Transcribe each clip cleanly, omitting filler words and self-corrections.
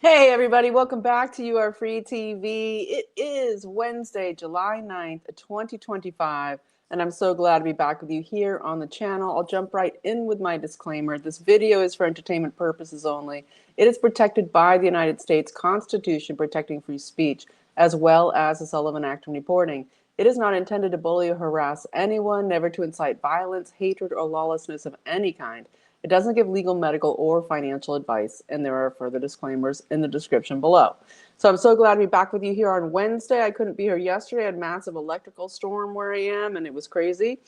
Hey everybody, welcome back to You Are Free TV. It is Wednesday, July 9th, 2025, and I'm so glad to be back with you here on the channel. I'll jump right in with my disclaimer. This video is for entertainment purposes only. It is protected by the United States Constitution protecting free speech, as well as the Sullivan Act on reporting. It is not intended to bully or harass anyone, never to incite violence, hatred, or lawlessness of any kind. It doesn't give legal, medical, or financial advice, and there are further disclaimers in the description below. So I'm so glad to be back with you here on Wednesday. I couldn't be here yesterday. I had a massive electrical storm where I am, and it was crazy.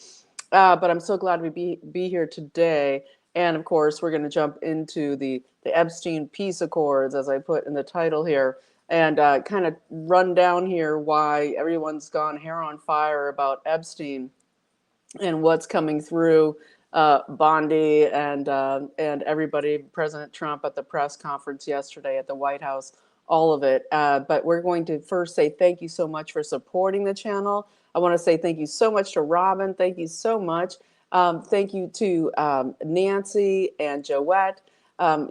But I'm so glad to be here today. And of course, we're going to jump into the Epstein Peace Accords, as I put in the title here, and kind of run down here why everyone's gone hair on fire about Epstein and what's coming through Bondi and everybody, President Trump at the press conference yesterday at the White House, all of it. But we're going to first say thank you so much for supporting the channel. I want to say thank you so much to Robin. Thank you so much. Thank you to Nancy and Joette,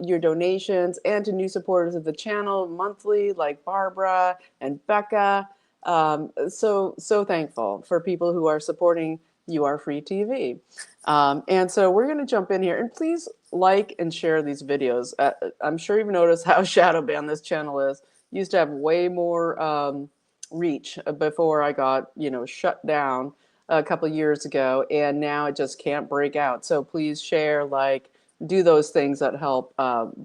your donations, and to new supporters of the channel monthly like Barbara and Becca. So thankful for people who are supporting You Are Free TV. And so we're going to jump in here, and please like and share these videos. I'm sure you've noticed how shadow banned this channel is. Used to have way more reach before I got, shut down a couple years ago, and now it just can't break out. So please share, like, do those things that help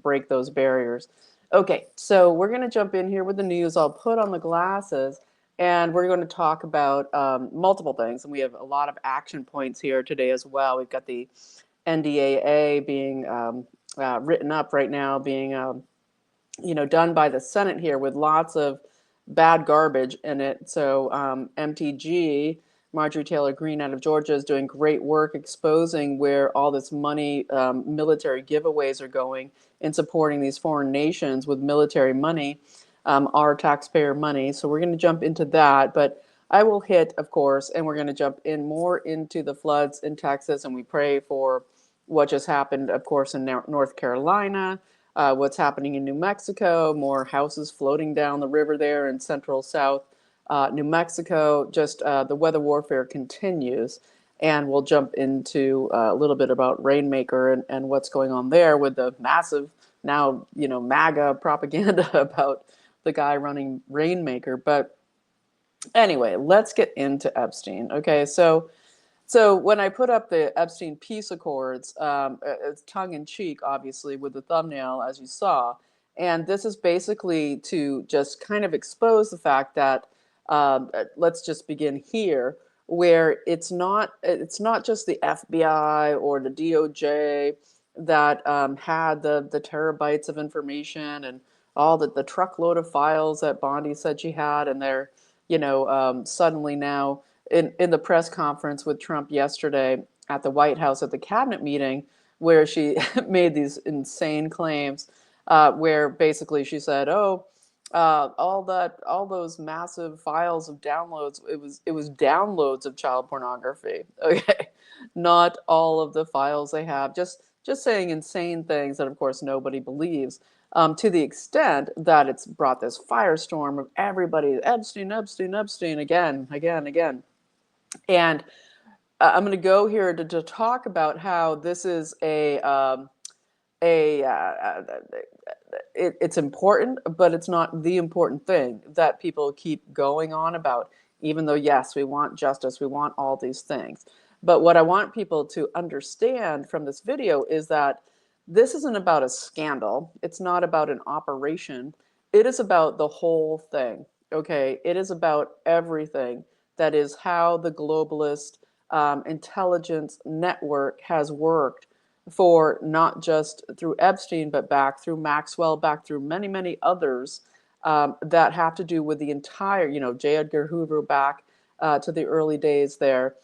break those barriers. Okay, so we're going to jump in here with the news. I'll put on the glasses. And we're going to talk about multiple things. And we have a lot of action points here today as well. We've got the NDAA being written up right now, being done by the Senate here with lots of bad garbage in it. So MTG, Marjorie Taylor Greene out of Georgia, is doing great work exposing where all this money, military giveaways are going in supporting these foreign nations with military money. Our taxpayer money. So we're going to jump into that. But I will hit, of course, and we're going to jump in more into the floods in Texas. And we pray for what just happened, of course, in North Carolina, what's happening in New Mexico, more houses floating down the river there in central south New Mexico. Just the weather warfare continues. And we'll jump into a little bit about Rainmaker and what's going on there with the massive now, MAGA propaganda about the guy running Rainmaker. But anyway, let's get into Epstein. Okay, so when I put up the Epstein Peace Accords, it's tongue in cheek, obviously, with the thumbnail, as you saw. And this is basically to just kind of expose the fact that let's just begin here, where it's not just the FBI or the DOJ that had the terabytes of information and all the truckload of files that Bondi said she had, and they're suddenly now in the press conference with Trump yesterday at the White House at the cabinet meeting, where she made these insane claims, where basically she said, "Oh, all those massive files of downloads, it was downloads of child pornography." Okay, not all of the files they have. Just saying insane things that, of course, nobody believes. To the extent that it's brought this firestorm of everybody, Epstein, Epstein, Epstein, again. And I'm going to go here to talk about how this is it's important, but it's not the important thing that people keep going on about, even though, yes, we want justice, we want all these things. But what I want people to understand from this video is that this isn't about a scandal. It's not about an operation. It is about the whole thing, okay? It is about everything. That is how the globalist intelligence network has worked for not just through Epstein, but back through Maxwell, back through many, many others that have to do with the entire, J. Edgar Hoover back to the early days there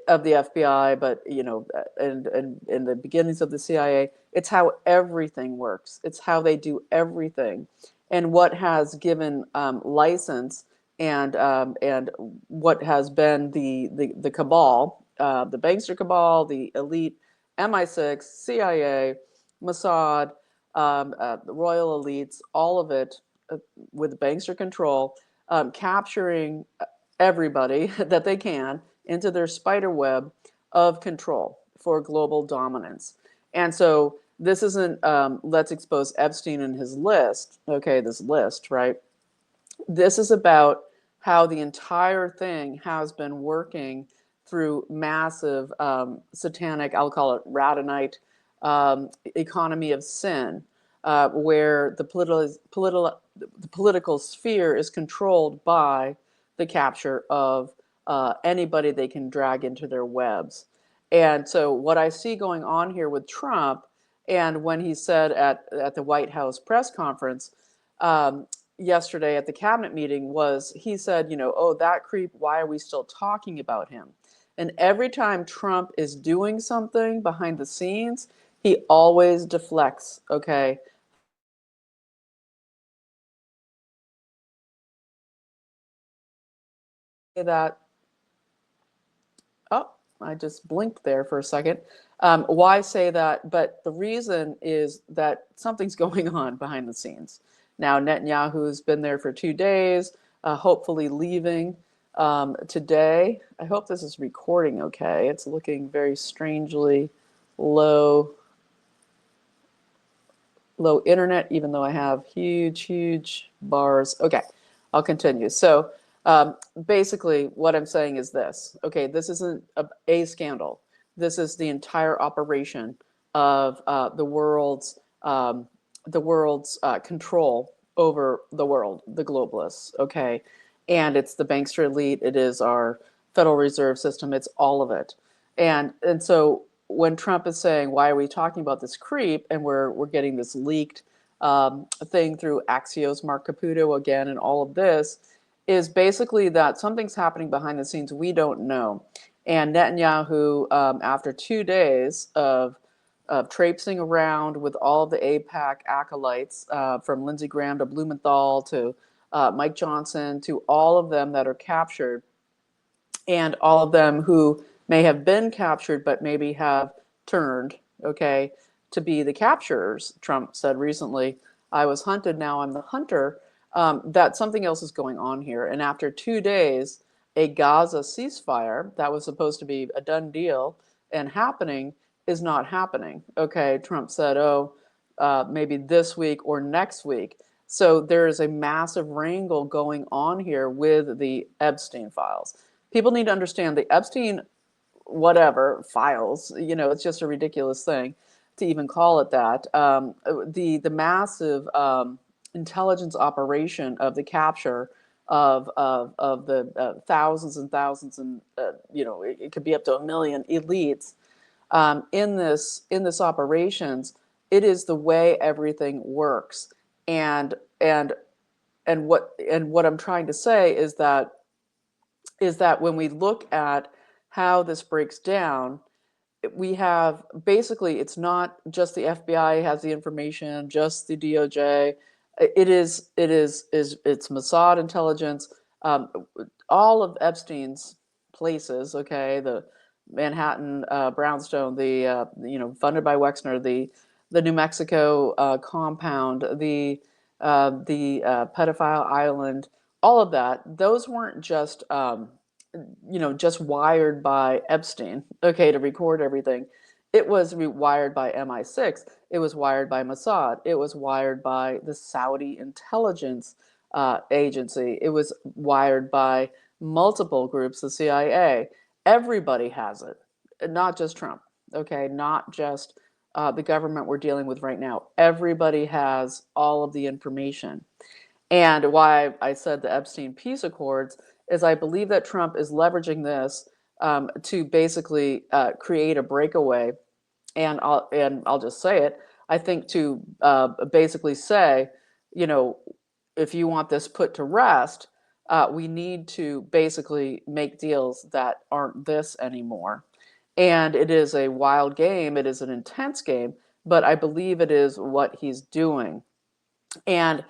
of the FBI, but and in the beginnings of the CIA. It's how everything works. It's how they do everything, and what has given license and what has been the cabal, the bankster cabal, the elite, MI6, CIA, Mossad, the royal elites, all of it with bankster control, capturing everybody that they can into their spider web of control for global dominance. And so this isn't let's expose Epstein and his list, okay, this list, right? This is about how the entire thing has been working through massive satanic, I'll call it Radonite, economy of sin, where the political sphere is controlled by the capture of anybody they can drag into their webs. And so what I see going on here with Trump, and when he said at the White House press conference, um, yesterday at the cabinet meeting was he said, oh, that creep, why are we still talking about him? And every time Trump is doing something behind the scenes, he always deflects, okay? That, oh, I just blinked there for a second. Why say that? But the reason is that something's going on behind the scenes. Now, Netanyahu's been there for 2 days, hopefully leaving today. I hope this is recording okay. It's looking very strangely low, low internet, even though I have huge bars. Okay, I'll continue. So basically what I'm saying is this. Okay, this isn't a scandal. This is the entire operation of the world's control over the world, the globalists. Okay, and it's the bankster elite. It is our Federal Reserve System. It's all of it. And so when Trump is saying, why are we talking about this creep? And we're getting this leaked thing through Axios, Mark Caputo again, and all of this is basically that something's happening behind the scenes we don't know. And Netanyahu, after 2 days of traipsing around with all of the AIPAC acolytes, from Lindsey Graham to Blumenthal to Mike Johnson to all of them that are captured, and all of them who may have been captured but maybe have turned, okay, to be the capturers. Trump said recently, I was hunted, now I'm the hunter. That something else is going on here. And after 2 days, a Gaza ceasefire that was supposed to be a done deal and happening is not happening. Okay, Trump said, oh, maybe this week or next week. So there is a massive wrangle going on here with the Epstein files. People need to understand the Epstein whatever files, it's just a ridiculous thing to even call it that. The massive intelligence operation of the capture of the thousands and thousands and it could be up to 1 million elites in this operations. It is the way everything works. And what I'm trying to say is that when we look at how this breaks down, we have basically, it's not just the FBI has the information, just the DOJ. It's Mossad intelligence, um, all of Epstein's places. Okay, the Manhattan brownstone, the funded by Wexner, the New Mexico compound, the pedophile island, all of that. Those weren't just wired by Epstein, okay, to record everything. It was wired by MI6. It was wired by Mossad. It was wired by the Saudi intelligence agency. It was wired by multiple groups, the CIA. Everybody has it, not just Trump, okay, not just the government we're dealing with right now. Everybody has all of the information. And why I said the Epstein peace accords is I believe that Trump is leveraging this to basically create a breakaway. And I'll just say it. I think to basically say, you know, if you want this put to rest, we need to basically make deals that aren't this anymore. And it is a wild game. It is an intense game, but I believe it is what he's doing. And,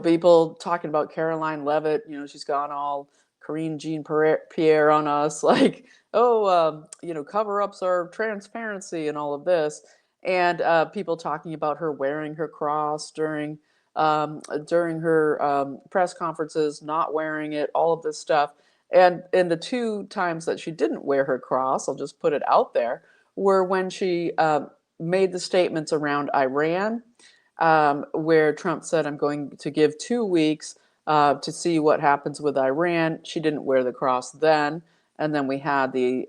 people talking about Caroline Levitt, she's gone all Corinne Jean Pierre on us, like, oh, cover ups are transparency and all of this. and people talking about her wearing her cross during her press conferences, not wearing it, all of this stuff. And in the two times that she didn't wear her cross, I'll just put it out there, were when she made the statements around Iran, where Trump said, "I'm going to give 2 weeks to see what happens with Iran." She didn't wear the cross then, and then we had the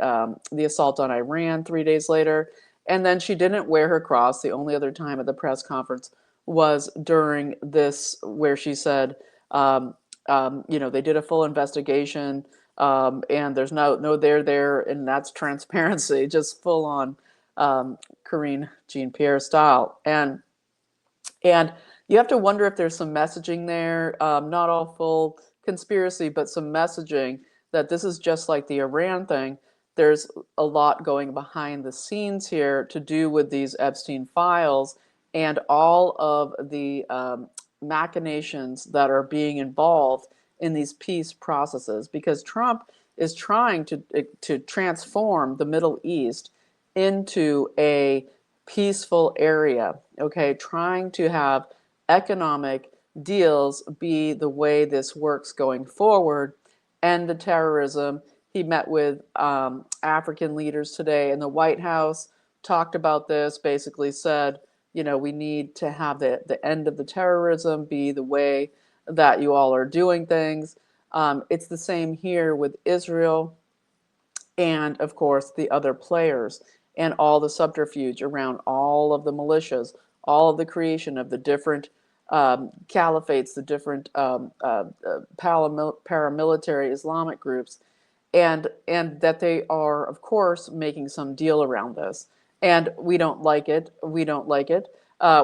assault on Iran 3 days later, and then she didn't wear her cross. The only other time at the press conference was during this, where she said, they did a full investigation, and there's no there, and that's transparency, just full on Karine Jean-Pierre style, and you have to wonder if there's some messaging there, not all full conspiracy, but some messaging that this is just like the Iran thing. There's a lot going behind the scenes here to do with these Epstein files and all of the machinations that are being involved in these peace processes, because Trump is trying to transform the Middle East into a peaceful area, okay, trying to have economic deals be the way this works going forward, end the terrorism. He met with African leaders today in the White House, talked about this, basically said, we need to have the end of the terrorism be the way that you all are doing things. It's the same here with Israel and, of course, the other players and all the subterfuge around all of the militias, all of the creation of the different caliphates, the different paramilitary Islamic groups, and that they are, of course, making some deal around this. And we don't like it. We don't like it.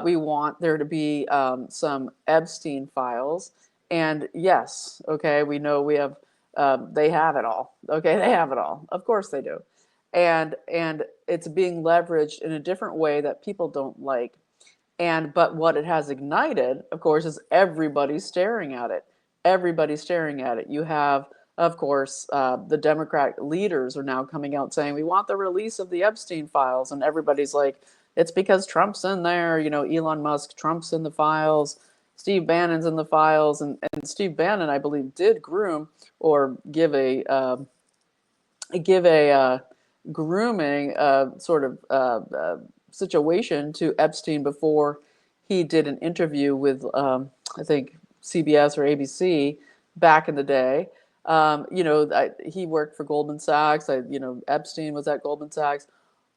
We want there to be some Epstein files. And yes, okay, we know we have. They have it all. Okay, they have it all. Of course they do. And it's being leveraged in a different way that people don't like. But what it has ignited, of course, is everybody staring at it. Everybody staring at it. You have, of course, the Democratic leaders are now coming out saying we want the release of the Epstein files, and everybody's like, it's because Trump's in there. Elon Musk, Trump's in the files. Steve Bannon's in the files, and Steve Bannon, I believe, did groom or give a grooming sort of situation to Epstein before he did an interview with, I think, CBS or ABC back in the day. He worked for Goldman Sachs. Epstein was at Goldman Sachs.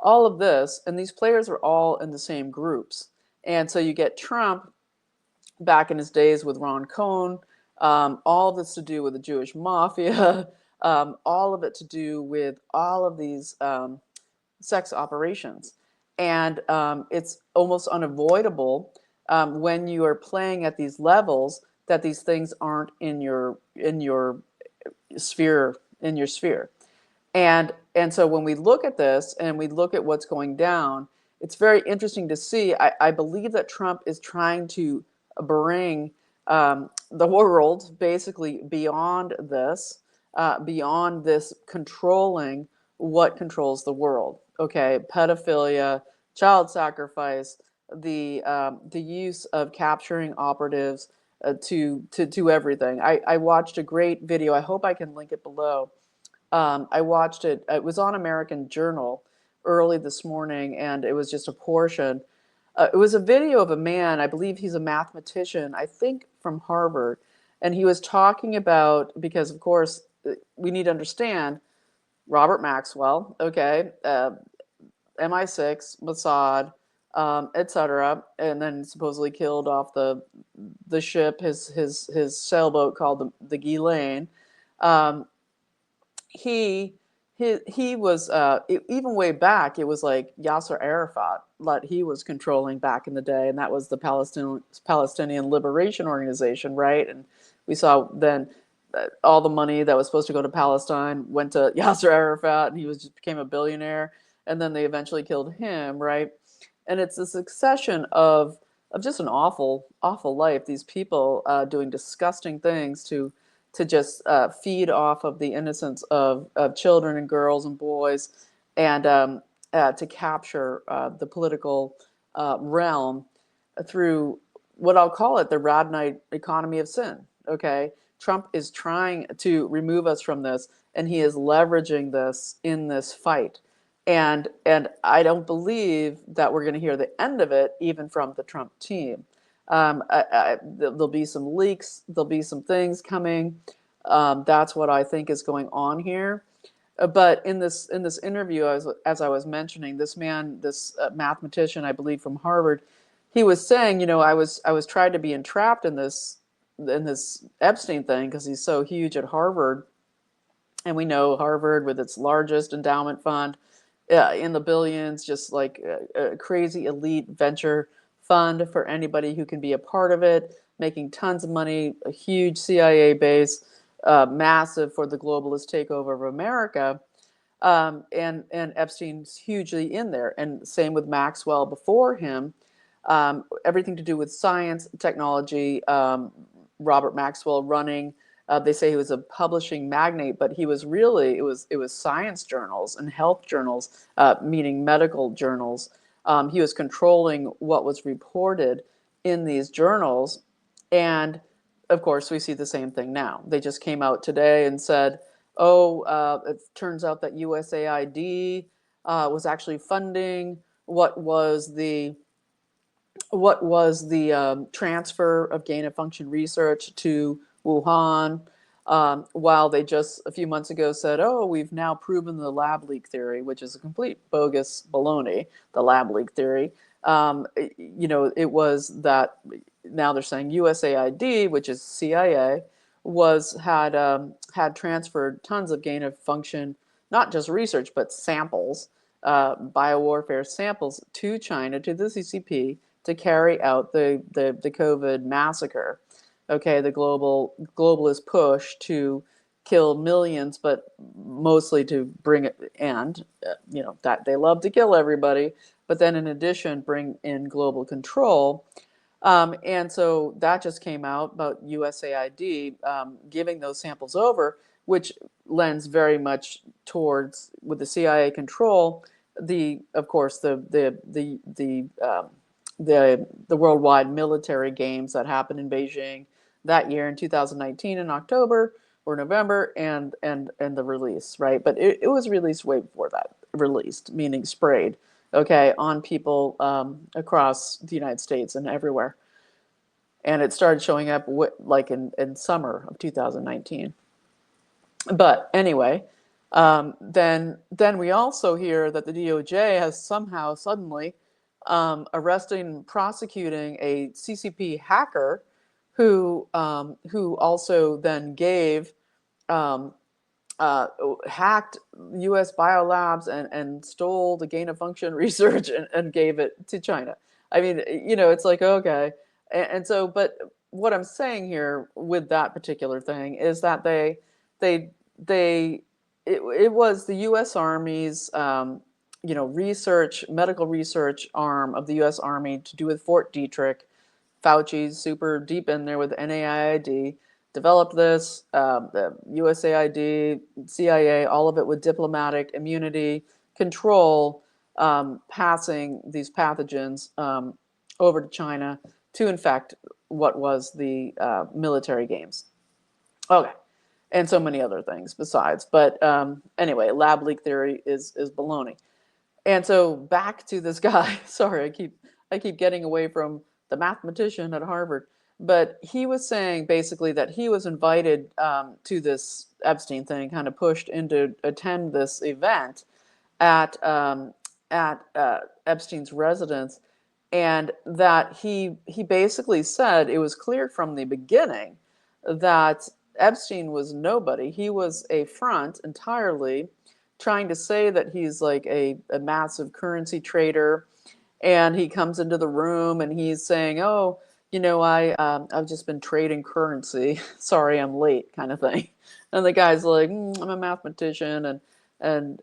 All of this, and these players are all in the same groups. And so you get Trump back in his days with Ron Cohn, all of this to do with the Jewish mafia, all of it to do with all of these sex operations. And it's almost unavoidable when you are playing at these levels that these things aren't in your sphere, And so when we look at this and we look at what's going down, it's very interesting to see. I believe that Trump is trying to bring the world basically beyond this controlling what controls the world. Okay, pedophilia, child sacrifice, the use of capturing operatives to everything. I watched a great video. I hope I can link it below. I watched it. It was on American Journal early this morning, and it was just a portion. It was a video of a man, I believe he's a mathematician, I think from Harvard, and he was talking about, because of course we need to understand Robert Maxwell, okay, MI6, Mossad, etc., and then supposedly killed off the ship, his sailboat called the Ghislaine. He was even way back. It was like Yasser Arafat that he was controlling back in the day, and that was the Palestinian Liberation Organization, right? And we saw then all the money that was supposed to go to Palestine went to Yasser Arafat, and he just became a billionaire. And then they eventually killed him, right? And it's a succession of just an awful life. These people doing disgusting things to just feed off of the innocence of children and girls and boys. And to capture the political realm through what I'll call it the Radnite economy of sin. Okay, Trump is trying to remove us from this, and he is leveraging this in this fight. And I don't believe that we're going to hear the end of it, even from the Trump team. There'll be some leaks. There'll be some things coming. That's what I think is going on here. But in this interview, as I was mentioning, this man, this mathematician, I believe from Harvard, he was saying, I was trying to be entrapped in this Epstein thing because he's so huge at Harvard, and we know Harvard with its largest endowment fund in the billions, just like a crazy elite venture fund for anybody who can be a part of it, making tons of money, a huge CIA base, massive for the globalist takeover of America. And Epstein's hugely in there, and same with Maxwell before him. Everything to do with science, technology. Robert Maxwell running. They say he was a publishing magnate, but he was really it was science journals and health journals, meaning medical journals. He was controlling what was reported in these journals, and of course we see the same thing now. They just came out today and said, "Oh, it turns out that USAID was actually funding what was the transfer of gain of function research to Wuhan, while they just a few months ago said, oh, we've now proven the lab leak theory, which is a complete bogus baloney, the lab leak theory. It was that now they're saying USAID, which is CIA, had transferred tons of gain of function, not just research, but samples, biowarfare samples to China, to the CCP, to carry out the COVID massacre. Okay, the globalist push to kill millions, but mostly to bring it and that they love to kill everybody, but then in addition bring in global control. And so that just came out about USAID giving those samples over, which lends very much towards, with the CIA control, of course the worldwide military games that happened in Beijing that year in 2019 in October or November, and the release, right? But it was released way before that. Released meaning sprayed, okay, on people across the United States and everywhere. And it started showing up like in summer of 2019. But anyway, then we also hear that the DOJ has somehow suddenly arresting and prosecuting a CCP hacker who also then gave um, hacked U.S. biolabs and stole the gain of function research and gave it to China. I mean, it's like, okay. And so, but what I'm saying here with that particular thing is that they, it was the U.S. Army's, medical research arm of the U.S. Army to do with Fort Detrick. Fauci's super deep in there with NAIID, developed this, the USAID, CIA, all of it with diplomatic immunity, control, passing these pathogens over to China to infect what was the military games. Okay. And so many other things besides. But anyway, lab leak theory is baloney. And so back to this guy. Sorry, I keep getting away from the mathematician at Harvard. But he was saying basically that he was invited to this Epstein thing, kind of pushed into attend this event at Epstein's residence, and that he basically said it was clear from the beginning that Epstein was nobody. He was a front entirely, trying to say that he's like a massive currency trader, and he comes into the room and he's saying, "Oh, I've just been trading currency. Sorry, I'm late," kind of thing. And the guy's like, "I'm a mathematician, and I'm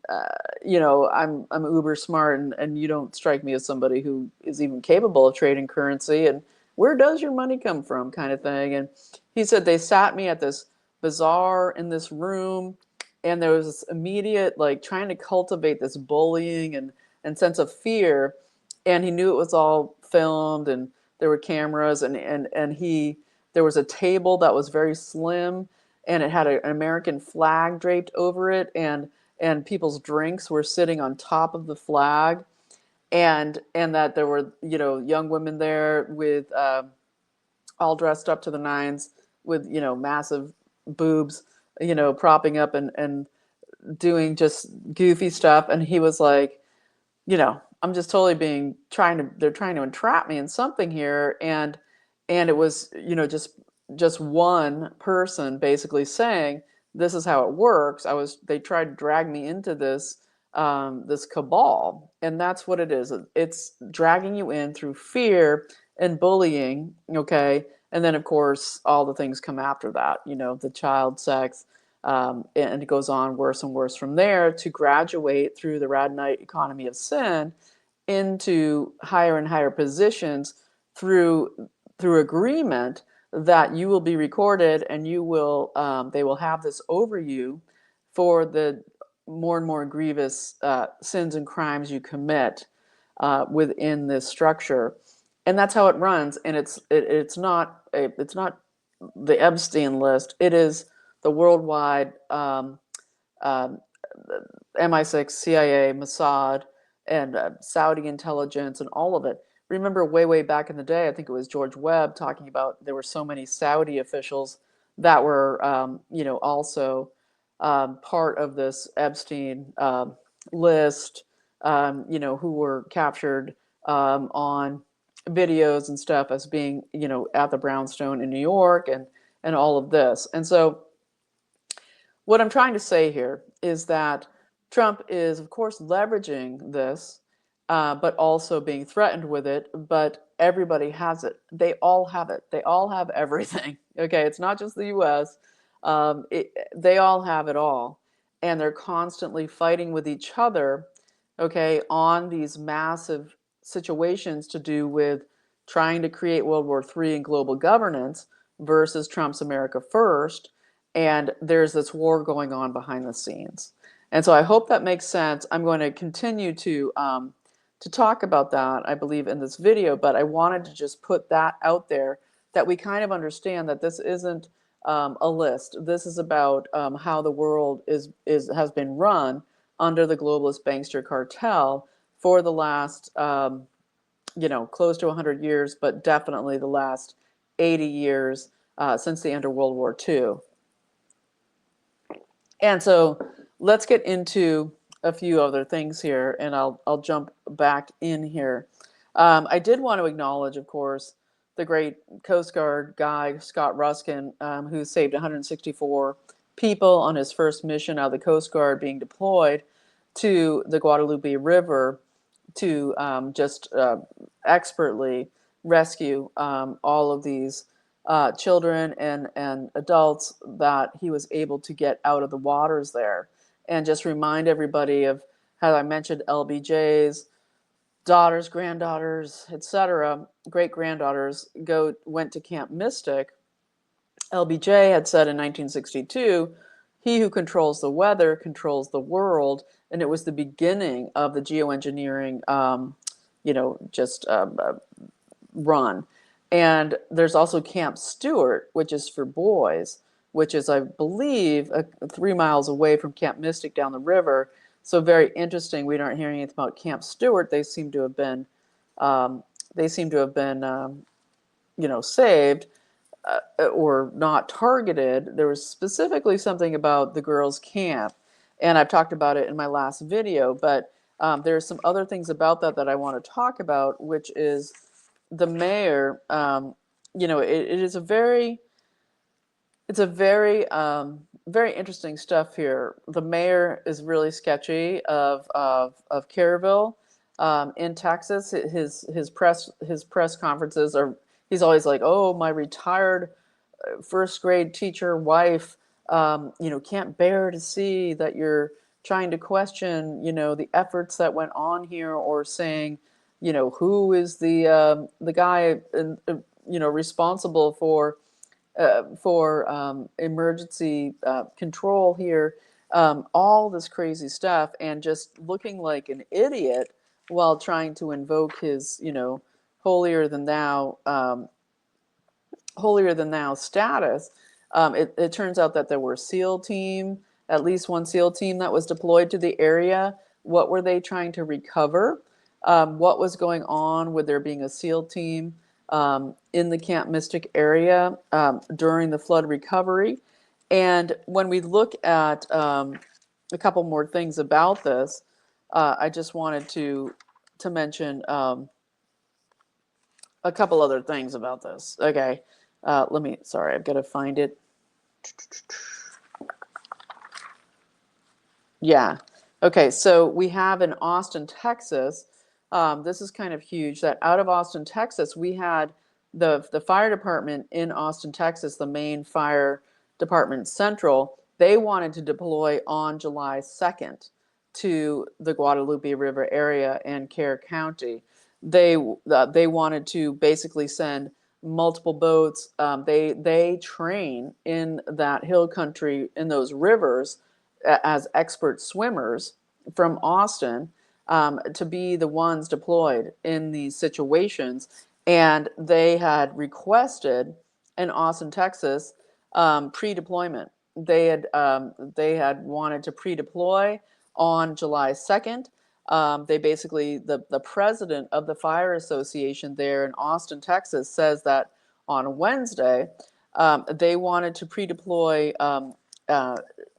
uber smart, and you don't strike me as somebody who is even capable of trading currency. And where does your money come from?" kind of thing. And he said they sat me at this bazaar in this room, and there was this immediate like trying to cultivate this bullying and sense of fear. And he knew it was all filmed, and there were cameras, and he there was a table that was very slim, and it had an American flag draped over it, and people's drinks were sitting on top of the flag, and that there were, you know, young women there with all dressed up to the nines with, you know, massive boobs, you know, propping up and doing just goofy stuff. And he was like, you know, I'm just totally being they're trying to entrap me in something here. And it was, you know, just one person basically saying, this is how it works. They tried to drag me into this cabal. And that's what it is. It's dragging you in through fear and bullying. Okay. And then of course, all the things come after that, you know, the child sex, and it goes on worse and worse from there to graduate through the Radnite economy of sin into higher and higher positions through agreement that you will be recorded, and you will they will have this over you for the more and more grievous sins and crimes you commit within this structure. And that's how it runs. And it's not the Epstein list. It is the worldwide um, MI6, CIA, Mossad, and Saudi intelligence, and all of it. Remember, way back in the day, I think it was George Webb talking about there were so many Saudi officials that were, you know, also part of this Epstein list, you know, who were captured on videos and stuff as being, you know, at the brownstone in New York, and all of this. And so what I'm trying to say here is that Trump is, of course, leveraging this, but also being threatened with it. But everybody has it. They all have it. They all have everything. Okay, it's not just the U.S. They all have it all, and they're constantly fighting with each other. Okay, on these massive situations to do with trying to create World War III and global governance versus Trump's America First. And there's this war going on behind the scenes. And so I hope that makes sense. I'm going to continue to talk about that, I believe, in this video, but I wanted to just put that out there, that we kind of understand that this isn't a list. This is about how the world has been run under the globalist bankster cartel for the last, you know, close to 100 years, but definitely the last 80 years since the end of World War II. And so let's get into a few other things here, and I'll jump back in here. I did want to acknowledge, of course, the great Coast Guard guy, Scott Ruskin, who saved 164 people on his first mission out of the Coast Guard, being deployed to the Guadalupe River to just expertly rescue all of these children and adults that he was able to get out of the waters there. And just remind everybody of how I mentioned LBJ's daughters, granddaughters, etc., great granddaughters went to Camp Mystic. LBJ had said in 1962, "He who controls the weather controls the world," and it was the beginning of the geoengineering, you know, just run. And there's also Camp Stewart, which is for boys, which is, I believe, 3 miles away from Camp Mystic down the river. So very interesting. We aren't hearing anything about Camp Stewart. They seem to have been, you know, saved or not targeted. There was specifically something about the girls' camp, and I've talked about it in my last video. But there's some other things about that I want to talk about, which is the mayor. You know, it is very interesting stuff here. The mayor is really sketchy of Caryville in Texas. His press conferences are, he's always like, "Oh, my retired first grade teacher wife, you know, can't bear to see that you're trying to question, you know, the efforts that went on here," or saying, you know, who is the guy, you know, responsible for emergency control here, all this crazy stuff, and just looking like an idiot while trying to invoke his, holier than thou, holier than thou status. It turns out that there were SEAL team, at least one SEAL team that was deployed to the area. What were they trying to recover? What was going on with there being a SEAL team in the Camp Mystic area during the flood recovery? And when we look at a couple more things about this, I just wanted to mention a couple other things about this. Okay, sorry, I've got to find it. Yeah. Okay, so we have in Austin, Texas, this is kind of huge, that out of Austin, Texas, we had the fire department in Austin, Texas, the main fire department central, they wanted to deploy on July 2nd to the Guadalupe River area and Kerr County. They wanted to basically send multiple boats. They train in that hill country, in those rivers, as expert swimmers from Austin, to be the ones deployed in these situations. And they had requested in Austin, Texas, pre-deployment. They had wanted to pre-deploy on July 2nd. They basically, the president of the fire association there in Austin, Texas, says that on Wednesday, they wanted to pre-deploy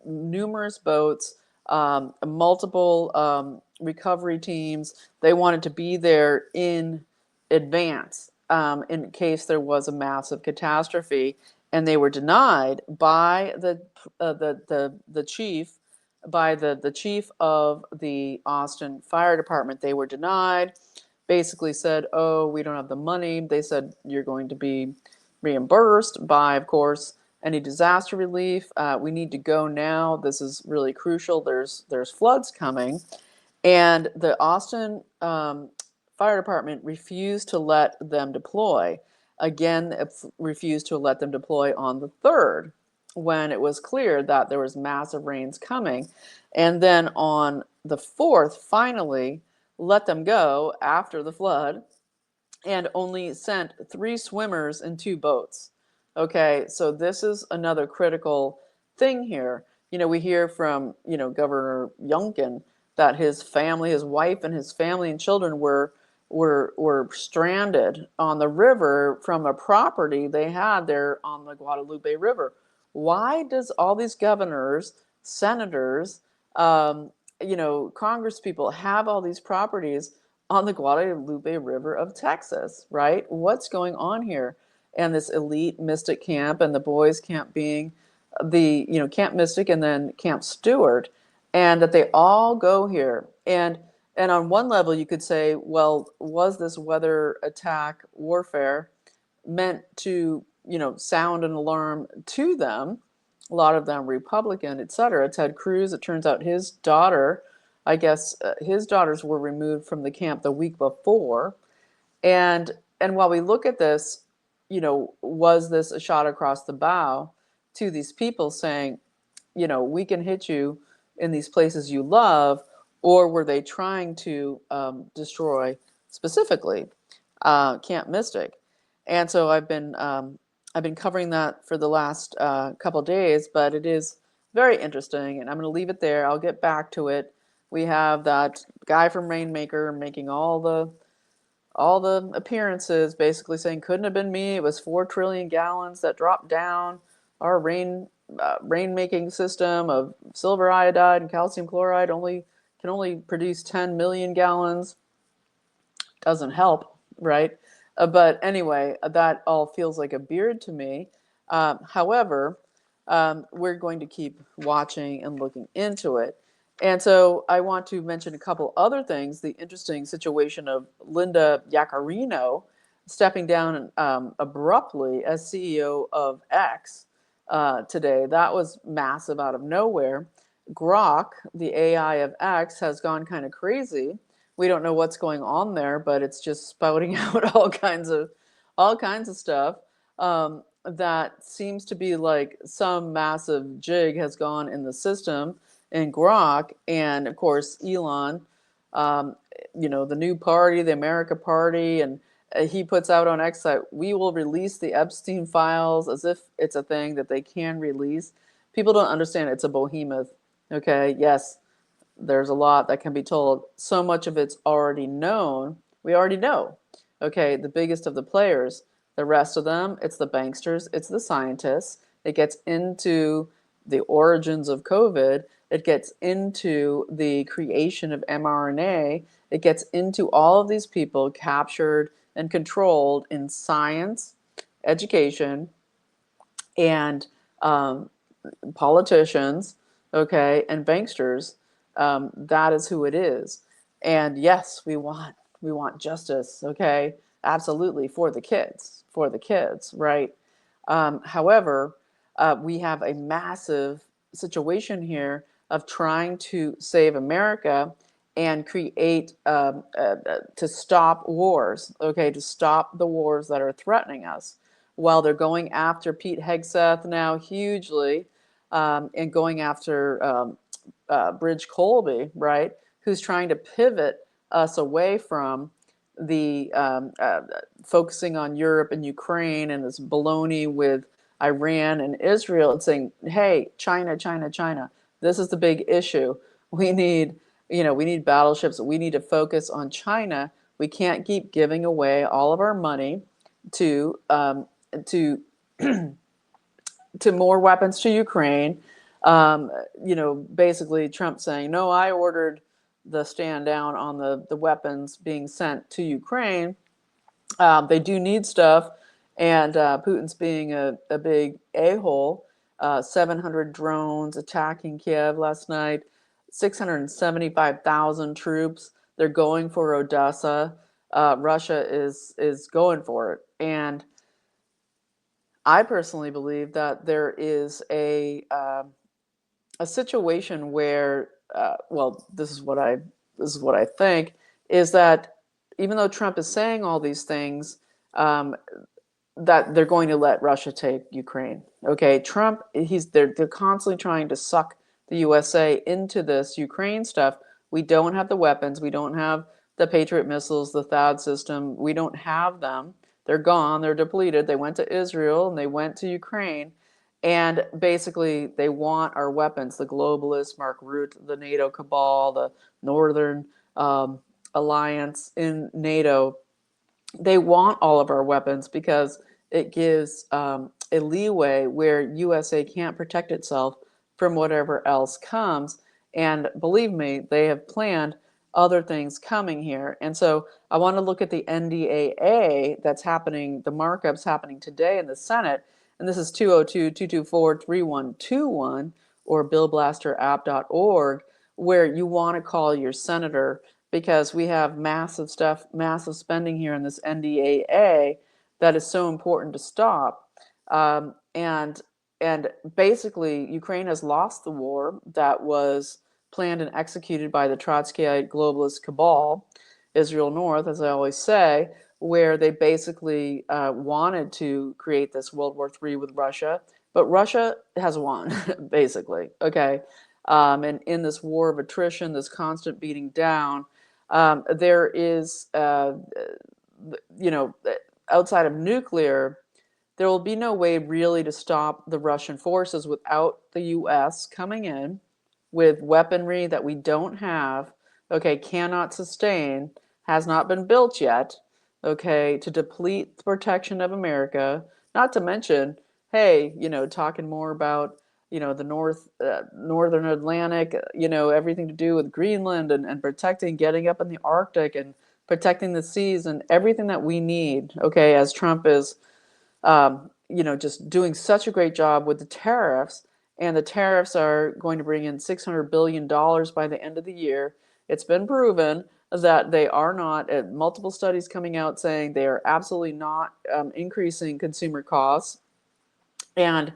numerous boats, multiple recovery teams. They wanted to be there in advance in case there was a massive catastrophe, and they were denied by the chief, by the chief of the Austin Fire Department. They were denied. Basically said, "Oh, we don't have the money." They said, "You're going to be reimbursed by, of course, any disaster relief. We need to go now. This is really crucial. There's floods coming." And the Austin Fire Department refused to let them deploy. Again, it refused to let them deploy on the 3rd, when it was clear that there was massive rains coming. And then on the 4th, finally let them go after the flood, and only sent 3 swimmers and 2 boats. Okay, so this is another critical thing here. We hear from, Governor Youngkin that his family, his wife and his family and children were stranded on the river from a property they had there on the Guadalupe River. Why does all these governors, senators, Congress people have all these properties on the Guadalupe River of Texas, right? What's going on here? And this elite Mystic camp, and the boys camp being the, Camp Mystic and then Camp Stewart, and that they all go here. And on one level, you could say, well, was this weather attack warfare meant to, sound an alarm to them? A lot of them Republican, etc. Ted Cruz, it turns out his daughter, I guess his daughters were removed from the camp the week before. And while we look at this, was this a shot across the bow to these people saying, we can hit you in these places you love, or were they trying to destroy specifically Camp Mystic? And so I've been covering that for the last couple of days, but it is very interesting, and I'm going to leave it there. I'll get back to it. We have that guy from Rainmaker making all the appearances, basically saying, couldn't have been me. It was 4 trillion gallons that dropped down our rain making system of silver iodide and calcium chloride. Can only produce 10 million gallons. Doesn't help, right? But anyway, that all feels like a beard to me. However, we're going to keep watching and looking into it. And so I want to mention a couple other things. The interesting situation of Linda Yaccarino stepping down abruptly as CEO of X today. That was massive out of nowhere. Grok, the AI of X, has gone kind of crazy. We don't know what's going on there, but it's just spouting out all kinds of stuff. That seems to be like some massive jig has gone in the system in Grok. And of course, Elon um, the new party, the America Party, and he puts out on X that we will release the Epstein Files as if it's a thing that they can release. People don't understand it's a behemoth. Okay, yes, there's a lot that can be told. So much of it's already known. We already know. Okay, the biggest of the players. The rest of them, it's the banksters, it's the scientists. It gets into the origins of COVID. It gets into the creation of mRNA. It gets into all of these people captured and controlled in science, education, and politicians, okay, and banksters. That is who it is. And yes, we want justice, okay, absolutely, for the kids, right? However, we have a massive situation here of trying to save America and create to stop wars, okay, to stop the wars that are threatening us. While they're going after Pete Hegseth now hugely, and going after Bridge Colby, right, who's trying to pivot us away from the focusing on Europe and Ukraine and this baloney with Iran and Israel, and saying, hey, China, China, China, this is the big issue. We need, we need battleships. We need to focus on China. We can't keep giving away all of our money to to to more weapons to Ukraine. Basically Trump saying, no, I ordered the stand down on the weapons being sent to Ukraine. They do need stuff, and Putin's being a big a-hole. 700 drones attacking Kiev last night, 675,000 troops. They're going for Odessa. Russia is going for it. And I personally believe that there is a situation where, this is what I think, is that even though Trump is saying all these things, that they're going to let Russia take Ukraine. Okay, Trump, they're constantly trying to suck the USA into this Ukraine stuff. We don't have the weapons. We don't have the Patriot missiles, the THAAD system. We don't have them. They're gone. They're depleted. They went to Israel and they went to Ukraine. And basically, they want our weapons, the globalists, Mark Rutte, the NATO cabal, the Northern Alliance in NATO. They want all of our weapons because it gives a leeway where USA can't protect itself from whatever else comes. And believe me, they have planned other things coming here. And so I want to look at the NDAA that's happening, the markups happening today in the Senate. And this is 202-224-3121 or billblasterapp.org, where you want to call your senator, because we have massive spending here in this NDAA that is so important to stop. And basically, Ukraine has lost the war that was planned and executed by the Trotskyite globalist cabal, Israel North, as I always say, where they basically wanted to create this World War III with Russia, but Russia has won, basically, okay? And in this war of attrition, this constant beating down, there is, outside of nuclear, there will be no way really to stop the Russian forces without the US coming in with weaponry that we don't have, okay, cannot sustain, has not been built yet, okay, to deplete the protection of America, not to mention, hey, talking more about, the northern Atlantic, everything to do with Greenland and protecting, getting up in the Arctic and protecting the seas and everything that we need, okay, as Trump is just doing such a great job with the tariffs. And the tariffs are going to bring in $600 billion by the end of the year. It's been proven that they are not, multiple studies coming out saying they are absolutely not increasing consumer costs. And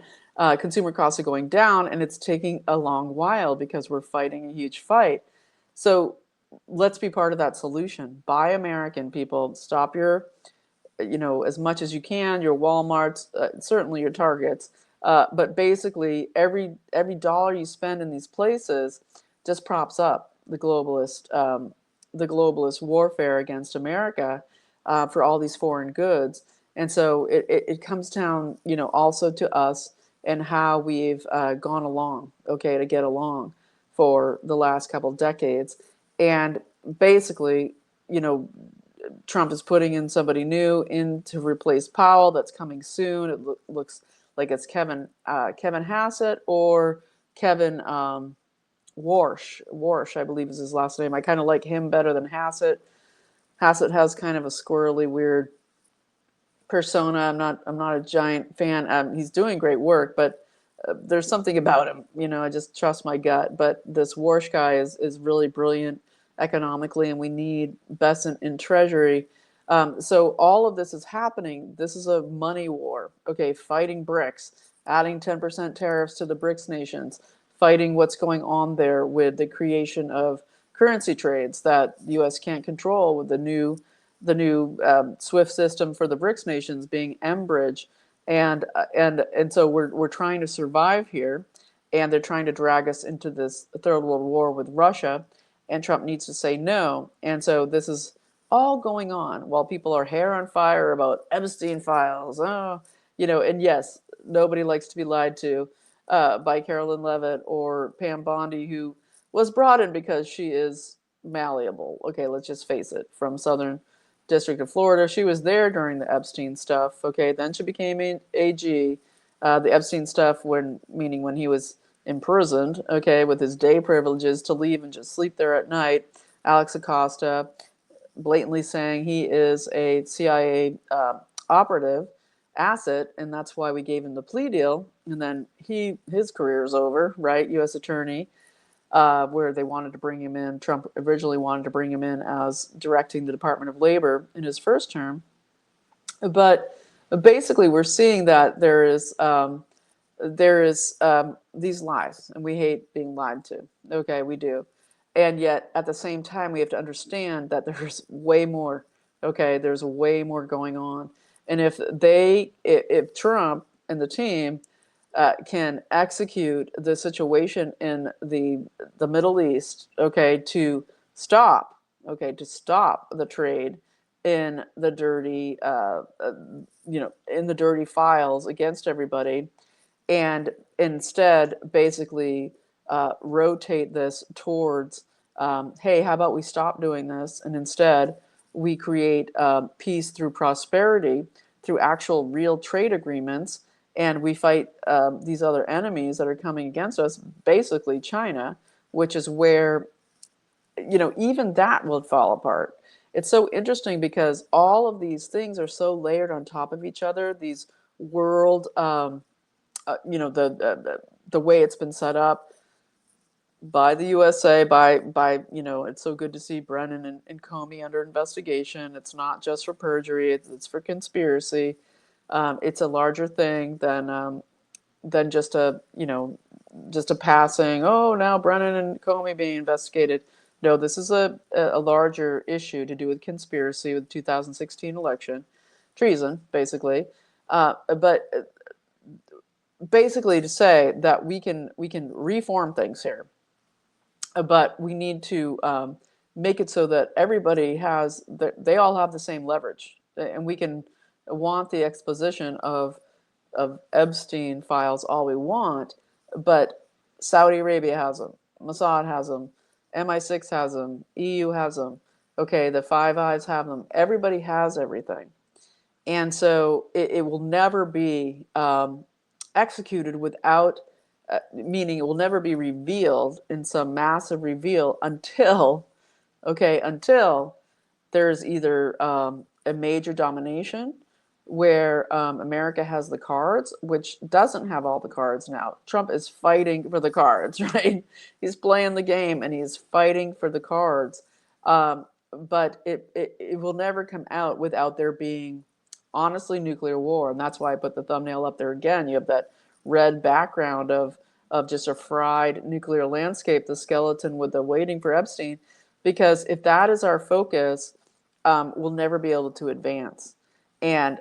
consumer costs are going down, and it's taking a long while because we're fighting a huge fight. So let's be part of that solution. Buy American, people. Stop your as much as you can, your Walmarts, certainly your Targets. But basically, every dollar you spend in these places just props up the globalist the globalist warfare against America for all these foreign goods. And so it comes down, also to us and how we've gone along, okay, to get along for the last couple of decades. And basically, you know, Trump is putting in somebody new in to replace Powell. That's coming soon. It looks like it's Kevin Hassett or Kevin Warsh. Warsh, I believe is his last name. I kind of like him better than Hassett. Hassett has kind of a squirrely, weird persona. I'm not a giant fan. He's doing great work, but there's something about him. I just trust my gut. But this Warsh guy is really brilliant economically, and we need Besant in Treasury. So all of this is happening. This is a money war. Okay, fighting BRICS, adding 10% tariffs to the BRICS nations, fighting what's going on there with the creation of currency trades that the U.S. can't control with the new SWIFT system for the BRICS nations being Mbridge, and so we're trying to survive here, and they're trying to drag us into this third world war with Russia, and Trump needs to say no, and so this is all going on while people are hair on fire about Epstein Files. And yes, nobody likes to be lied to by Carolyn Levitt or Pam Bondi, who was brought in because she is malleable. Okay, let's just face it, from Southern District of Florida. She was there during the Epstein stuff. Okay, then she became AG. The Epstein stuff, meaning when he was imprisoned, okay, with his day privileges to leave and just sleep there at night. Alex Acosta blatantly saying he is a CIA operative asset, and that's why we gave him the plea deal. And then his career is over, right? U.S. attorney, where they wanted to bring him in. Trump originally wanted to bring him in as directing the Department of Labor in his first term. But basically, we're seeing that there is these lies, and we hate being lied to. Okay, we do. And yet, at the same time, we have to understand that there's way more. Okay, there's way more going on. And if Trump and the team can execute the situation in the Middle East, okay, to stop the trade in the dirty, in the dirty files against everybody, and instead basically rotate this towards, hey, how about we stop doing this, and instead we create peace through prosperity, through actual real trade agreements, and we fight these other enemies that are coming against us, basically China, which is where, even that will fall apart. It's so interesting because all of these things are so layered on top of each other. These world, the way it's been set up by the USA, by it's so good to see Brennan and Comey under investigation. It's not just for perjury; it's for conspiracy. It's a larger thing than just a passing. Oh, now Brennan and Comey being investigated. No, this is a larger issue to do with conspiracy with the 2016 election, treason, basically. But basically to say that we can reform things here, but we need to make it so that they all have the same leverage, and we can want the exposition of Epstein files all we want, but Saudi Arabia has them, Mossad has them, MI6 has them, EU has them, okay, the Five Eyes have them. Everybody has everything. And so it will never be executed without, meaning it will never be revealed in some massive reveal until there's either a major domination where America has the cards, which doesn't have all the cards now. Trump is fighting for the cards, right? He's playing the game and he's fighting for the cards. But it will never come out without there being, honestly, nuclear war. And that's why I put the thumbnail up there again. You have that red background of just a fried nuclear landscape, the skeleton with the waiting for Epstein. Because if that is our focus, we'll never be able to advance. And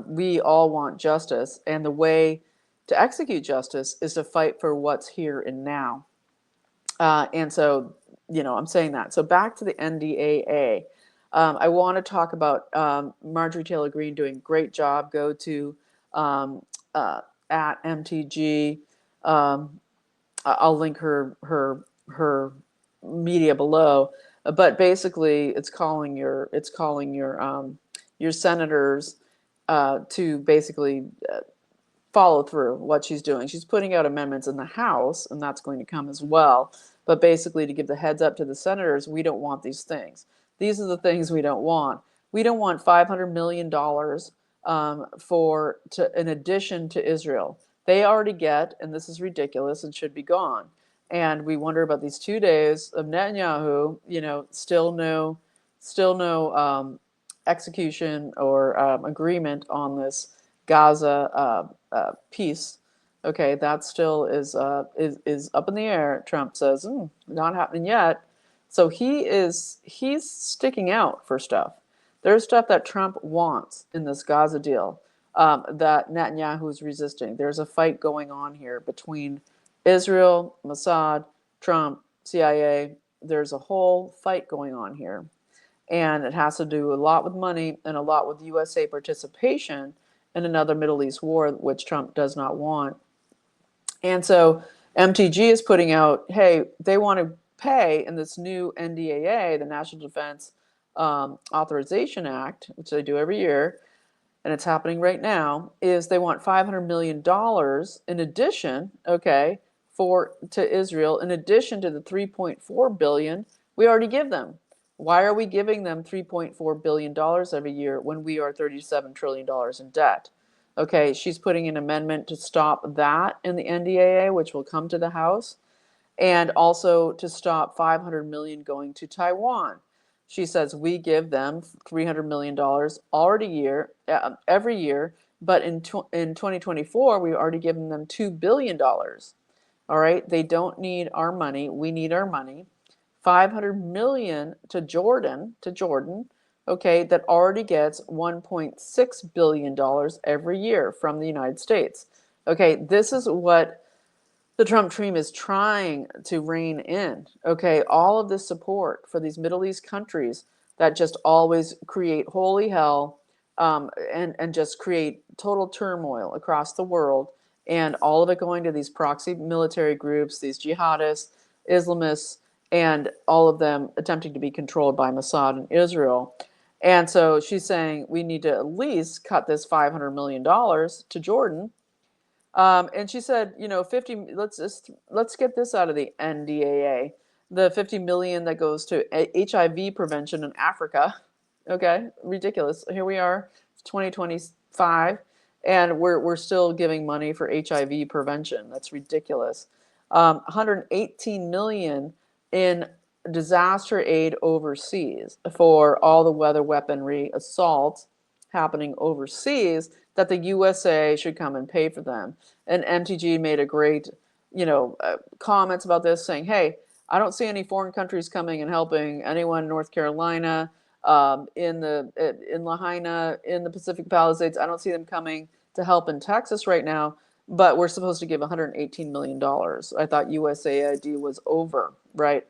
we all want justice. And the way to execute justice is to fight for what's here and now. And so I'm saying that. So back to the NDAA. I want to talk about Marjorie Taylor Greene doing a great job. Go to um, at MTG. Um, I'll link her media below. But basically, it's calling your senators to basically follow through what she's doing. She's putting out amendments in the House, and that's going to come as well. But basically, to give the heads up to the senators, we don't want these things. These are the things we don't want. We don't want $500 million in addition to Israel. They already get, and this is ridiculous and should be gone. And we wonder about these 2 days of Netanyahu. Still no execution or agreement on this Gaza peace. Okay, that still is up in the air. Trump says not happening yet. So he's sticking out for stuff. There's stuff that Trump wants in this Gaza deal that Netanyahu is resisting. There's a fight going on here between Israel, Mossad, Trump, CIA. There's a whole fight going on here. And it has to do a lot with money and a lot with USA participation in another Middle East war, which Trump does not want. And so MTG is putting out, hey, they want to pay in this new NDAA, the National Defense Authorization Act, which they do every year, and it's happening right now, is they want $500 million in addition, okay, to Israel, in addition to the $3.4 billion we already give them. Why are we giving them $3.4 billion every year when we are $37 trillion in debt? Okay, she's putting an amendment to stop that in the NDAA, which will come to the House, and also to stop $500 million going to Taiwan. She says we give them $300 million every year, but in 2024 we already given them $2 billion. All right, they don't need our money, we need our money. 500 million to Jordan, okay, that already gets $1.6 billion every year from the United States. Okay, this is what the Trump team is trying to rein in. Okay, all of this support for these Middle East countries that just always create holy hell and just create total turmoil across the world, and all of it going to these proxy military groups, these jihadists, Islamists, and all of them attempting to be controlled by Mossad and Israel. And so she's saying we need to at least cut this $500 million to Jordan. And she said, 50. Let's get this out of the NDAA. The 50 million that goes to HIV prevention in Africa. Okay, ridiculous. Here we are, 2025, and we're still giving money for HIV prevention. That's ridiculous. 118 million in disaster aid overseas for all the weather weaponry assaults happening overseas that the USA should come and pay for them. And MTG made a great, comments about this, saying, "Hey, I don't see any foreign countries coming and helping anyone in North Carolina, in Lahaina, in the Pacific Palisades. I don't see them coming to help in Texas right now. But we're supposed to give $118 million. I thought USAID was over, right?"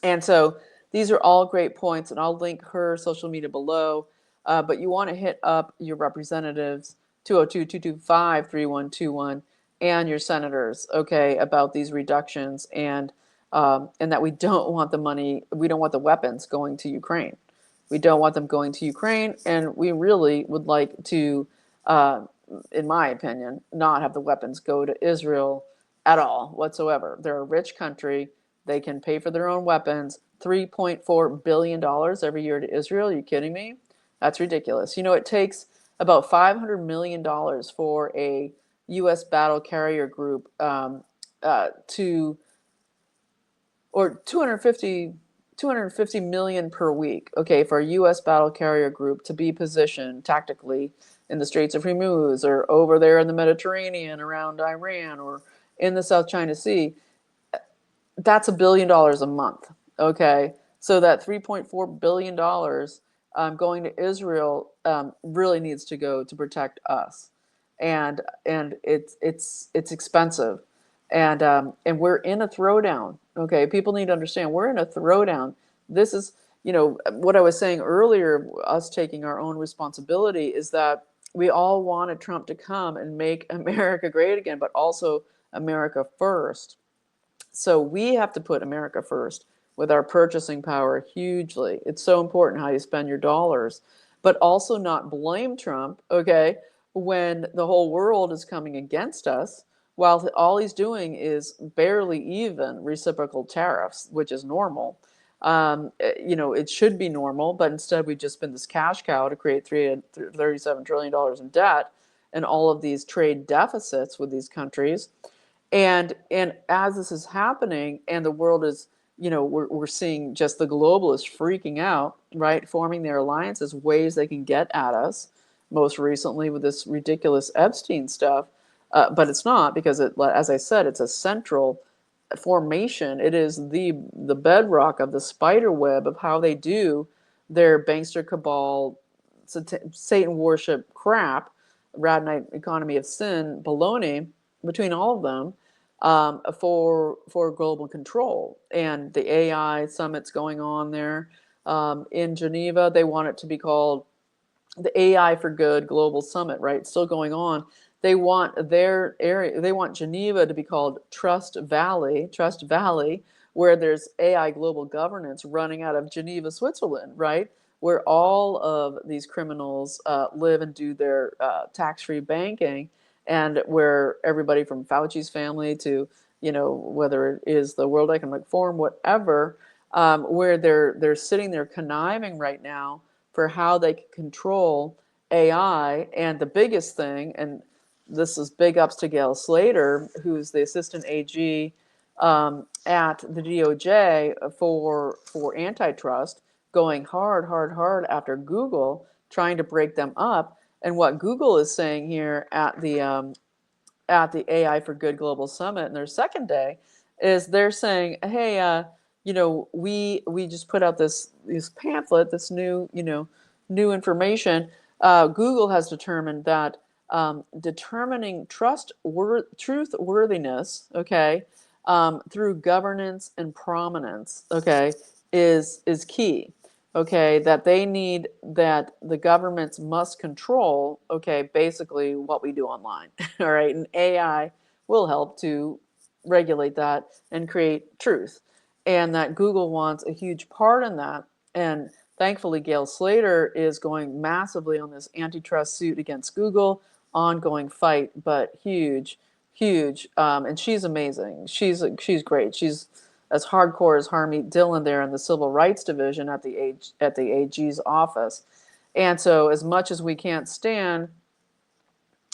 And so these are all great points, and I'll link her social media below. But you want to hit up your representatives, 202-225-3121, and your senators, okay, about these reductions, and that we don't want the money, we don't want the weapons going to Ukraine. We don't want them going to Ukraine, and we really would like to, in my opinion, not have the weapons go to Israel at all whatsoever. They're a rich country. They can pay for their own weapons. $3.4 billion every year to Israel. Are you kidding me? That's ridiculous. It takes about $500 million for a U.S. battle carrier group or 250 million per week, okay, for a U.S. battle carrier group to be positioned tactically in the Straits of Hormuz or over there in the Mediterranean around Iran or in the South China Sea. That's $1 billion a month, okay? So that $3.4 billion going to Israel really needs to go to protect us. And it's expensive. And we're in a throwdown. Okay, people need to understand we're in a throwdown. This is, what I was saying earlier. Us taking our own responsibility is that we all wanted Trump to come and make America great again, but also America first. So we have to put America first with our purchasing power hugely. It's so important how you spend your dollars, but also not blame Trump, okay, when the whole world is coming against us, while all he's doing is barely even reciprocal tariffs, which is normal. It should be normal, but instead we've just been this cash cow to create $37 trillion in debt and all of these trade deficits with these countries. And as this is happening, and the world is, we're seeing just the globalists freaking out, right, forming their alliances, ways they can get at us. Most recently with this ridiculous Epstein stuff, but it's not, because as I said, it's a central formation. It is the bedrock of the spider web of how they do their bankster cabal, Satan worship crap, Radnite economy of sin baloney between all of them, for global control. And the AI summit's going on there in Geneva. They want it to be called the AI4GOOD Global Summit, right? It's still going on. They want their area, they want Geneva to be called Trust Valley, where there's AI global governance running out of Geneva, Switzerland, right? Where all of these criminals live and do their tax-free banking, and where everybody from Fauci's family to, whether it is the World Economic Forum, whatever, where they're sitting there conniving right now for how they can control AI. And the biggest thing, and this is big ups to Gail Slater, who's the assistant AG at the DOJ for antitrust, going hard after Google, trying to break them up. And what Google is saying here at the AI4GOOD Global Summit in their second day is they're saying, hey, we just put out this pamphlet, this new information. Google has determined that determining truthworthiness, okay, through governance and prominence, okay, is key. Okay, that that the governments must control, okay, basically what we do online. All right, and AI will help to regulate that and create truth, and that Google wants a huge part in that. And thankfully, Gail Slater is going massively on this antitrust suit against Google, ongoing fight, but huge. And she's amazing. She's great. She's as hardcore as Harmeet Dillon there in the Civil Rights Division at the AG's office. And so, as much as we can't stand,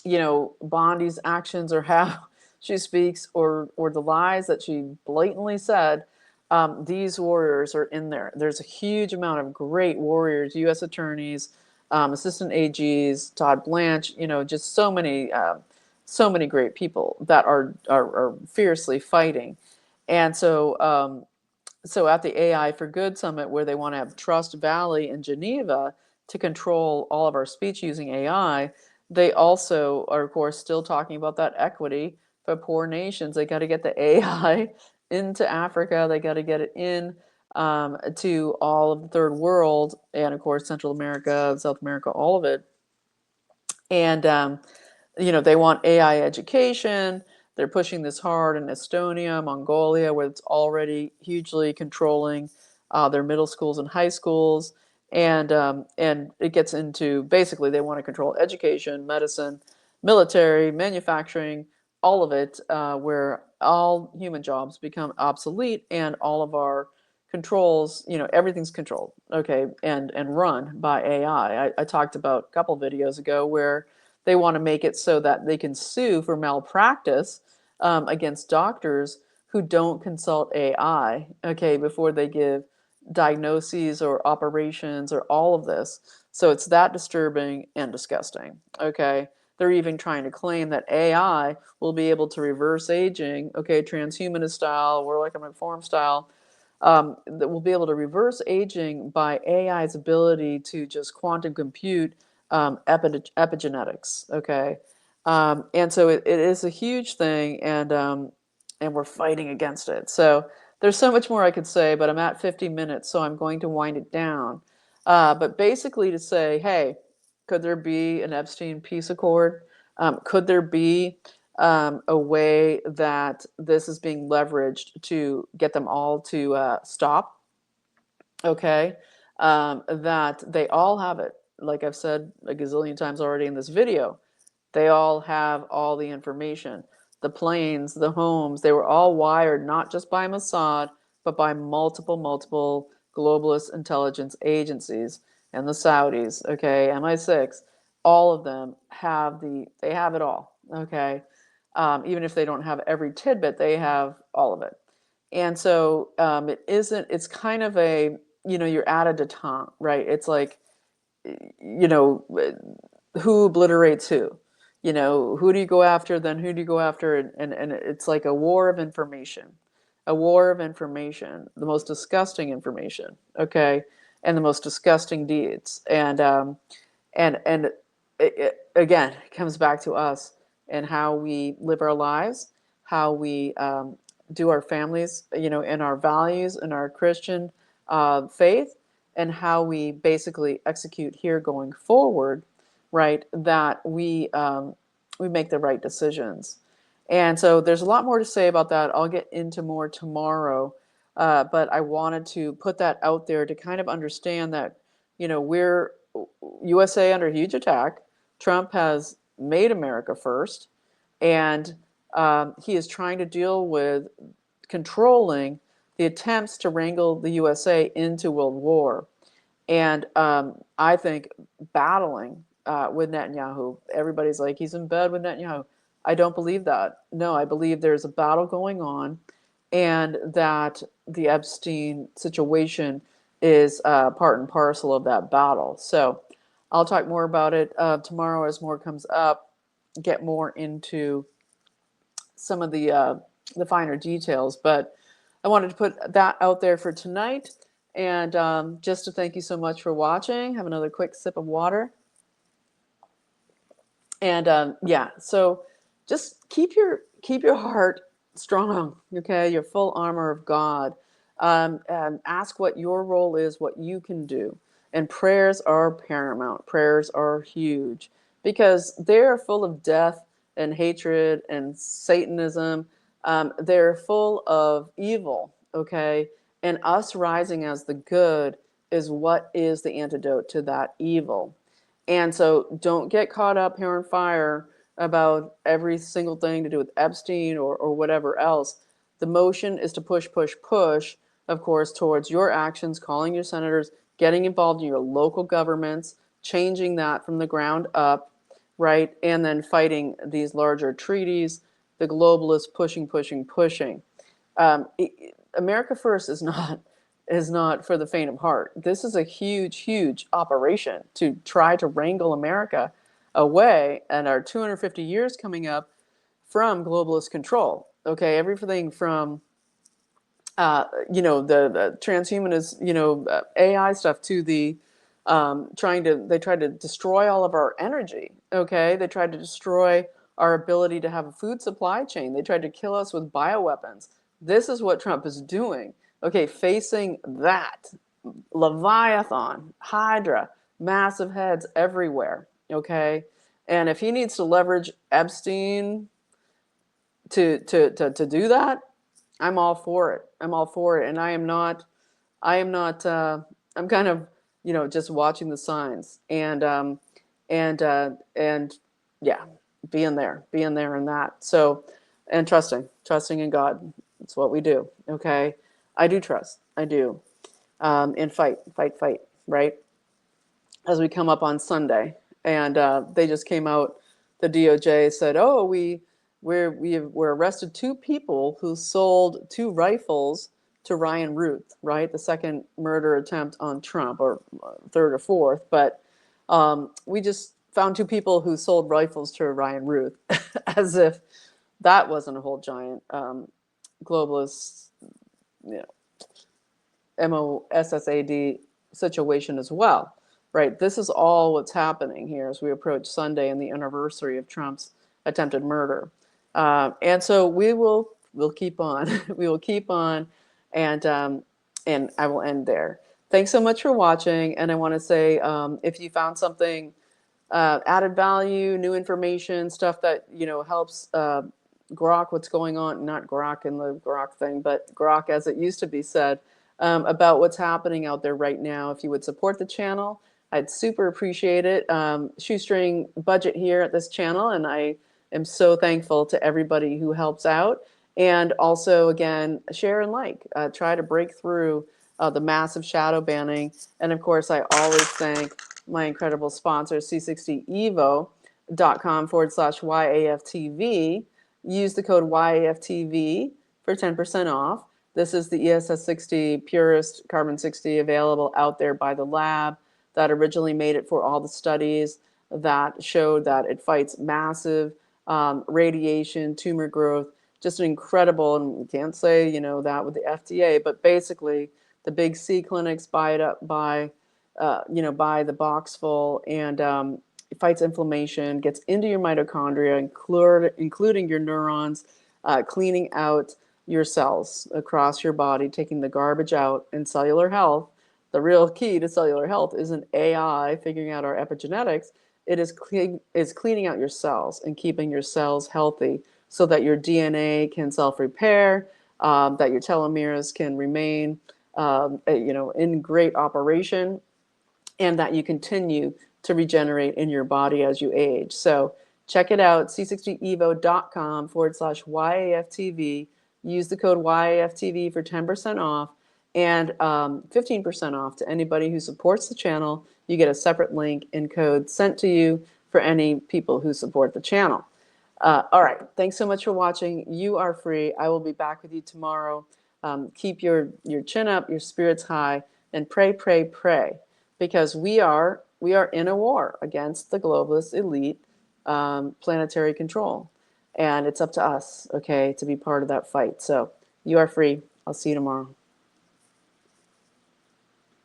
Bondi's actions or how she speaks, or the lies that she blatantly said, these warriors are in there. There's a huge amount of great warriors, U.S. attorneys, assistant AGs, Todd Blanche, just so many great people that are fiercely fighting. And so at the AI4GOOD Summit, where they want to have Trust Valley in Geneva to control all of our speech using AI, they also are, of course, still talking about that equity for poor nations. They got to get the AI into Africa. They got to get it in to all of the third world, and of course, Central America, South America, all of it. And they want AI education. They're pushing this hard in Estonia, Mongolia, where it's already hugely controlling their middle schools and high schools. And it gets into, basically, they want to control education, medicine, military, manufacturing, all of it, where all human jobs become obsolete, and all of our controls, everything's controlled, okay, and run by AI. I talked about a couple videos ago where they want to make it so that they can sue for malpractice against doctors who don't consult AI, okay, before they give diagnoses or operations or all of this. So it's that disturbing and disgusting, okay? They're even trying to claim that AI will be able to reverse aging, okay, transhumanist style, World Economic Forum style, that will be able to reverse aging by AI's ability to just quantum compute epigenetics, okay? And so it is a huge thing, and and we're fighting against it. So there's so much more I could say, but I'm at 50 minutes, so I'm going to wind it down. But basically to say, hey, could there be an Epstein peace accord? Could there be a way that this is being leveraged to get them all to stop? Okay, that they all have it. Like I've said a gazillion times already in this video, they all have all the information. The planes, the homes, they were all wired not just by Mossad, but by multiple globalist intelligence agencies and the Saudis, okay, MI6, all of them they have it all, okay? Even if they don't have every tidbit, they have all of it. And so it's kind of a, you're at a detente, right? It's like, you know, who obliterates who? Who do you go after, then who do you go after? And it's like a war of information, the most disgusting information, okay? And the most disgusting deeds. And again, it comes back to us and how we live our lives, how we do our families, and our values and our Christian faith, and how we basically execute here going forward, right? That we make the right decisions. And so there's a lot more to say about that. I'll get into more tomorrow, but I wanted to put that out there to kind of understand that, we're USA under huge attack. Trump has made America first, and he is trying to deal with controlling the attempts to wrangle the USA into World War. And I think battling with Netanyahu, everybody's like, he's in bed with Netanyahu. I don't believe that. No, I believe there's a battle going on, and that the Epstein situation is part and parcel of that battle. So I'll talk more about it tomorrow as more comes up, get more into some of the finer details. But I wanted to put that out there for tonight. And just to thank you so much for watching. Have another quick sip of water. And yeah, so just keep your heart strong, okay? Your full armor of God. And ask what your role is, what you can do. And prayers are paramount. Prayers are huge because they're full of death and hatred and Satanism. They're full of evil, okay? And us rising as the good is what is the antidote to that evil. And so don't get caught up here on fire about every single thing to do with Epstein or whatever else. The motion is to push, push, push, of course, towards your actions, calling your senators, getting involved in your local governments, changing that from the ground up, right? And then fighting these larger treaties, the globalists pushing, pushing, pushing. America First is not for the faint of heart. This is a huge, huge operation to try to wrangle America away, and our 250 years coming up from globalist control. Okay, everything from the transhumanist, AI stuff to the they tried to destroy all of our energy. Okay, they tried to destroy our ability to have a food supply chain. They tried to kill us with bioweapons. This is what Trump is doing. Okay, facing that Leviathan, Hydra, massive heads everywhere. Okay, and if he needs to leverage Epstein to do that, I'm all for it. I'm all for it. And I'm kind of, just watching the signs and yeah, being there in that. So, and trusting in God. It's what we do. Okay. I do trust. I do. And fight, right? As we come up on Sunday. And they just came out, the DOJ said, oh, we're arrested 2 people who sold 2 rifles to Ryan Ruth, right? The second murder attempt on Trump, or third or fourth. But we just found 2 people who sold rifles to Ryan Ruth, as if that wasn't a whole giant globalist, MOSSAD situation as well, right? This is all what's happening here as we approach Sunday and the anniversary of Trump's attempted murder. And so we will we'll keep on. We will keep on, and I will end there. Thanks so much for watching, and I want to say, if you found something added value, new information, stuff that helps grok what's going on, not grok in the grok thing, but grok as it used to be said, about what's happening out there right now. If you would support the channel, I'd super appreciate it. Shoestring budget here at this channel, and I am so thankful to everybody who helps out. And also, again, share and like. Try to break through the massive shadow banning. And of course, I always thank my incredible sponsor, c60evo.com/YAFTV. Use the code YAFTV for 10% off. This is the ESS 60 purest carbon 60 available out there by the lab that originally made it for all the studies that showed that it fights massive radiation, tumor growth, just an incredible, and we can't say, that with the FDA, but basically the big C clinics buy it up by the box full, and it fights inflammation, gets into your mitochondria, including your neurons, cleaning out your cells across your body, taking the garbage out. In cellular health, the real key to cellular health isn't AI figuring out our epigenetics. It is cleaning out your cells and keeping your cells healthy so that your DNA can self-repair, that your telomeres can remain in great operation, and that you continue to regenerate in your body as you age. So check it out, c60evo.com/YAFTV. Use the code YAFTV for 10% off and 15% off to anybody who supports the channel. You get a separate link and code sent to you for any people who support the channel. All right, thanks so much for watching. You are free. I will be back with you tomorrow. Keep your chin up, your spirits high, and pray, pray, pray, because we are in a war against the globalist elite planetary control, and it's up to us, okay, to be part of that fight. So you are free. I'll see you tomorrow.